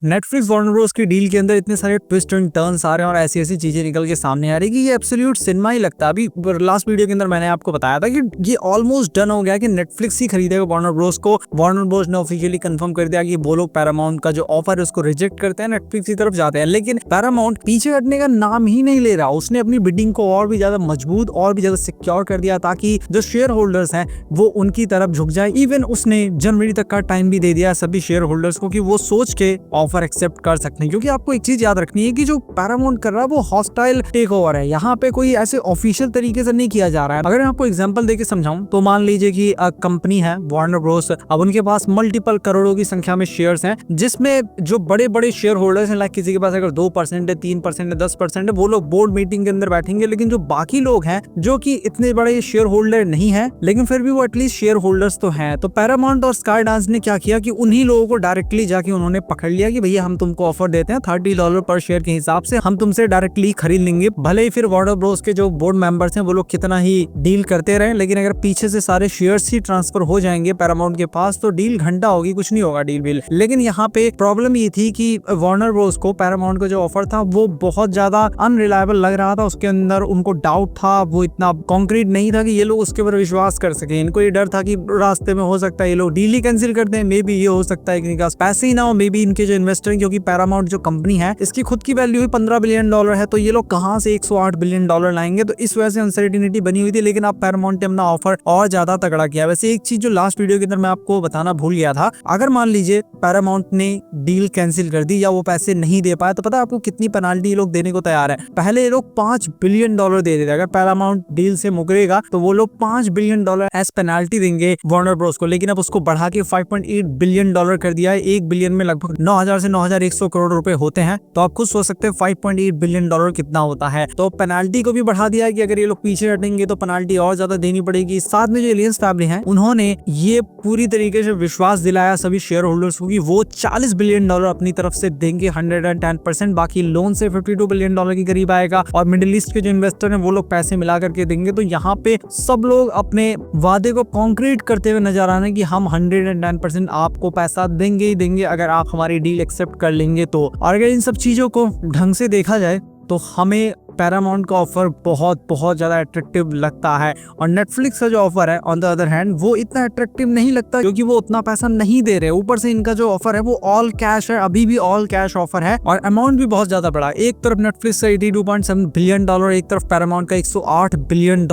Netflix Warner Bros की deal के अंदर इतने सारे ट्विस्ट एंड टर्न्स आ रहे हैं और ऐसी ऐसी चीजें निकल के सामने आ रही कि ये एब्सोल्यूट सिनेमा ही लगता है। अभी लास्ट वीडियो के अंदर मैंने आपको बताया था कि ये ऑलमोस्ट डन हो गया कि नेटफ्लिक्स ही खरीदेगा वार्नर ब्रोस को। वार्नर ब्रोस ने ऑफिशियली कंफर्म कर दिया कि वो लोग पैरामाउंट का जो ऑफर है उसको रिजेक्ट करते हैं, नेटफ्लिक्स की तरफ जाते हैं। लेकिन पैरामाउंट पीछे हटने का नाम ही नहीं ले रहा। उसने अपनी बिडिंग को और भी ज्यादा मजबूत और भी ज्यादा सिक्योर कर दिया ताकि जो शेयर होल्डर्स हैं वो उनकी तरफ झुक जाए। इवन उसने जनवरी तक का टाइम भी दे दिया सभी शेयर होल्डर्स को कि वो सोच के ऑफर एक्सेप्ट कर सकते हैं। क्योंकि आपको एक चीज याद रखनी है कि जो पैरामाउंट कर रहा है वो हॉस्टाइल टेक ओवर है। यहाँ पे कोई ऐसे ऑफिशियल तरीके से नहीं किया जा रहा है। अगर मैं आपको एग्जांपल देके समझाऊं तो मान लीजिए कि कंपनी है वार्नर ब्रोस, अब उनके पास मल्टीपल करोड़ों की संख्या में शेयर्स हैं, जिसमें जो बड़े बड़े शेयर होल्डर्स हैं, लाइक किसी के पास अगर 2% है, 3% है, 10% है, वो लोग बोर्ड मीटिंग के अंदर बैठेंगे। लेकिन जो बाकी लोग हैं जो कि इतने बड़े शेयर होल्डर नहीं है लेकिन फिर भी वो एटलीस्ट शेयर होल्डर्स तो हैं, तो पैरामाउंट और स्काई डांस ने क्या किया कि उन्हीं लोगों को डायरेक्टली जाके उन्होंने पकड़ लिया कि भैया हम तुमको ऑफर देते हैं $30 पर शेयर के हिसाब से, हम तुमसे डायरेक्टली खरीद लेंगे। भले ही फिर वार्नर ब्रोस के जो बोर्ड मेंबर्स हैं वो लोग कितना ही डील करते रहे, लेकिन अगर पीछे से सारे शेयर्स ही ट्रांसफर हो जाएंगे पैरामाउंट के पास तो डील घंटा होगी, कुछ नहीं होगा डील बिल। लेकिन यहाँ पे प्रॉब्लम ये थी कि वार्नर ब्रोस को पैरामाउंट का जो ऑफर था वो बहुत ज्यादा अनरिलायबल लग रहा था। उसके अंदर उनको डाउट था, वो इतना कॉन्क्रीट नहीं था कि ये लोग उसके ऊपर विश्वास कर सके। इनको ये डर था कि रास्ते में हो सकता है ये लोग डील ही कैंसिल कर दें, मे बी ये हो सकता है कि इनके पास पैसे ही ना हो, मे बी इनके जो इन्वेस्टर, क्योंकि पैरामाउंट जो कंपनी है इसकी खुद की वैल्यू ही $15 बिलियन है, तो ये लोग कहां से $108 बिलियन लाएंगे, तो इस वजह से अनसर्टिनिटी बनी हुई थी। लेकिन अब पैरामाउंट ने अपना ऑफर और ज्यादा तगड़ा किया। वैसे एक चीज जो लास्ट वीडियो के अंदर मैं आपको बताना भूल गया था, अगर मान लीजिए पैरामाउंट ने डील कैंसिल कर दी या वो पैसे नहीं दे पाए तो पता है आपको कितनी पेनाल्टी लोग देने को तैयार है। पहले ये लोग $5 बिलियन दे देते, अगर पैरामाउंट डील से मुकरेगा तो वो लोग $5 बिलियन एज पेनाल्टी देंगे वार्नर ब्रोस को। लेकिन अब उसको बढ़ा के $5.8 बिलियन कर दिया है। 1 बिलियन में लगभग 9,000 से 9,100 करोड़ रुपए होते हैं, तो आप खुद सोच सकते हैं $5.8 बिलियन कितना होता है। तो पेनाल्टी को भी बढ़ा दिया है कि अगर ये लोग पीछे हटेंगे तो पेनाल्टी और ज्यादा देनी पड़ेगी। साथ में जो एलियंस फैमिली है उन्होंने ये पूरी तरीके से विश्वास दिलाया सभी शेयर होल्डर्स को कि वो $40 बिलियन अपनी तरफ से देंगे 110%, बाकी लोन से $52 बिलियन के करीब आएगा और मिडिल ईस्ट के जो इन्वेस्टर हैं वो लोग पैसे मिला करके देंगे। तो यहाँ पे सब लोग अपने वादे को कॉन्क्रीट करते हुए नजर आ रहे हैं कि हम 110% आपको पैसा देंगे ही देंगे अगर आप हमारी डील एक्सेप्ट कर लेंगे तो। और अगर इन सब चीजों को ढंग से देखा जाए तो हमें पैरामाउंट का ऑफर बहुत ज्यादा अट्रैक्टिव लगता है। और नेटफ्लिक्स का जो ऑफर है ऑन द अदर हैंड वो इतना अट्रैक्टिव नहीं लगता, क्योंकि वो उतना पैसा नहीं दे रहे। ऊपर से इनका जो ऑफर है वो ऑल कैश है, अभी भी ऑल कैश ऑफर है और अमाउंट भी बहुत ज्यादा बड़ा। एक तरफ नेटफ्लिक्स का $82.7 बिलियन, एक तरफ पैरामाउंट का $108 बिलियन,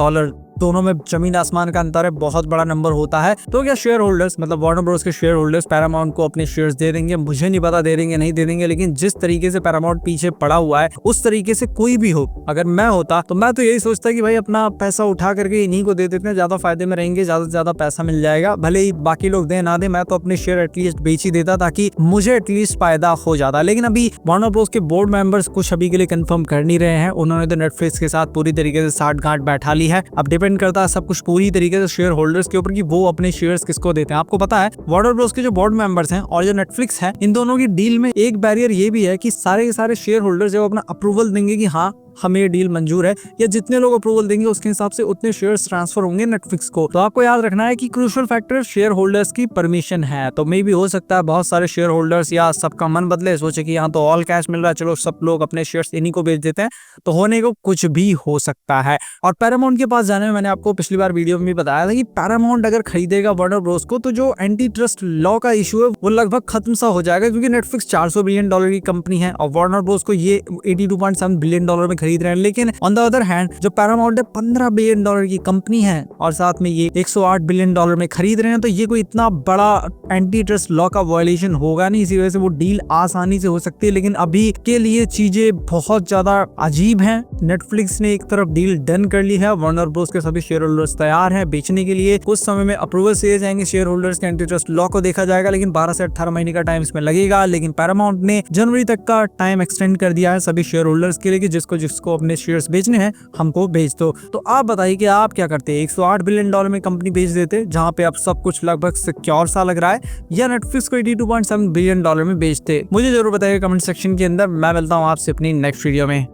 दोनों में जमीन आसमान का अंतर है, बहुत बड़ा नंबर होता है। तो क्या शेयर होल्डर्स मतलब वार्नर ब्रोस के शेयर होल्डर्स पैरामाउंट को अपने शेयर्स दे देंगे? मुझे नहीं पता दे देंगे नहीं दे देंगे, लेकिन जिस तरीके से पैरामाउंट पीछे पड़ा हुआ है उस तरीके से कोई भी हो, अगर मैं होता तो मैं तो यही सोचता कि भाई अपना पैसा उठा करके इन्हीं को दे देते हैं, ज्यादा फायदे में रहेंगे, ज्यादा से ज्यादा पैसा मिल जाएगा। भले ही बाकी लोग दे ना दे, मैं तो अपने शेयर एटलीस्ट बेच ही देता ताकि मुझे एटलीस्ट फायदा हो जाता। लेकिन अभी वार्नर ब्रोस के बोर्ड मेंबर्स कुछ अभी के लिए कंफर्म कर नहीं रहे हैं। उन्होंने तो नेटफ्लिक्स के साथ पूरी तरीके से साठ-गांठ बैठा ली है। अब डिपेंड करता है सब कुछ पूरी तरीके से शेयर होल्डर्स के ऊपर कि वो अपने शेयर्स किसको देते हैं। आपको पता है वार्नर ब्रोस के जो बोर्ड मेंबर्स हैं और जो नेटफ्लिक्स है, इन दोनों की डील में एक बैरियर ये भी है कि सारे के सारे शेयर होल्डर्स जो अपना अप्रूवल देंगे कि हाँ हमें ये डील मंजूर है, या जितने लोग अप्रूवल देंगे उसके हिसाब से उतने शेयर्स ट्रांसफर होंगे नेटफ्लिक्स को। तो आपको याद रखना है कि क्रूशियल फैक्टर शेयर होल्डर्स की परमिशन है। तो मे भी हो सकता है बहुत सारे शेयर होल्डर्स या सबका मन बदले, सोचे कि यहाँ तो ऑल कैश मिल रहा है, चलो सब लोग अपने शेयर्स इन्हीं को बेच देते हैं, तो होने को कुछ भी हो सकता है। और पैरामाउंट के पास जाने में मैंने आपको पिछली बार वीडियो में भी बताया था कि पैरामाउंट अगर खरीदेगा वार्नर ब्रोस को तो जो एंटी ट्रस्ट लॉ का इशू है वो लगभग खत्म सा हो जाएगा, क्योंकि नेटफ्लिक्स $400 बिलियन की कंपनी है और वार्नर ब्रोस को ये $82.7 बिलियन में खरीद रहे हैं। लेकिन ऑन द अदर हैंड जो पैरामाउंट है $15 बिलियन की कंपनी है और साथ में ये $108 बिलियन में खरीद रहे हैं, तो ये कोई इतना बड़ा एंटी ट्रस्ट लॉ का वायलेशन होगा नहीं। इसी वजह से वो डील आसानी से हो सकती है। लेकिन अभी के लिए चीजें बहुत ज्यादा अजीब हैं। नेटफ्लिक्स ने एक तरफ डील डन कर ली है, वार्नर ब्रोस के सभी शेयर होल्डर्स तैयार हैं बेचने के लिए। कुछ समय में अप्रूवल से जाएंगे शेयर होल्डर्स के, एंटी ट्रस्ट लॉ को देखा जाएगा, लेकिन 12 से 18 महीने का टाइम इसमें लगेगा। लेकिन पैरामाउंट ने जनवरी तक का टाइम एक्सटेंड कर दिया है सभी शेयर होल्डर्स के लिए कि जिसको अपने शेयर्स बेचने हैं हमको बेच दो। तो आप बताइए कि आप क्या करते? $108 बिलियन में कंपनी बेच देते जहां पे अब सब कुछ लगभग सिक्योर सा लग रहा है, या नेटफ्लिक्स को $82.7 बिलियन में बेचते? मुझे जरूर बताइए कमेंट सेक्शन के अंदर। मैं मिलता हूं आपसे अपनी नेक्स्ट वीडियो में।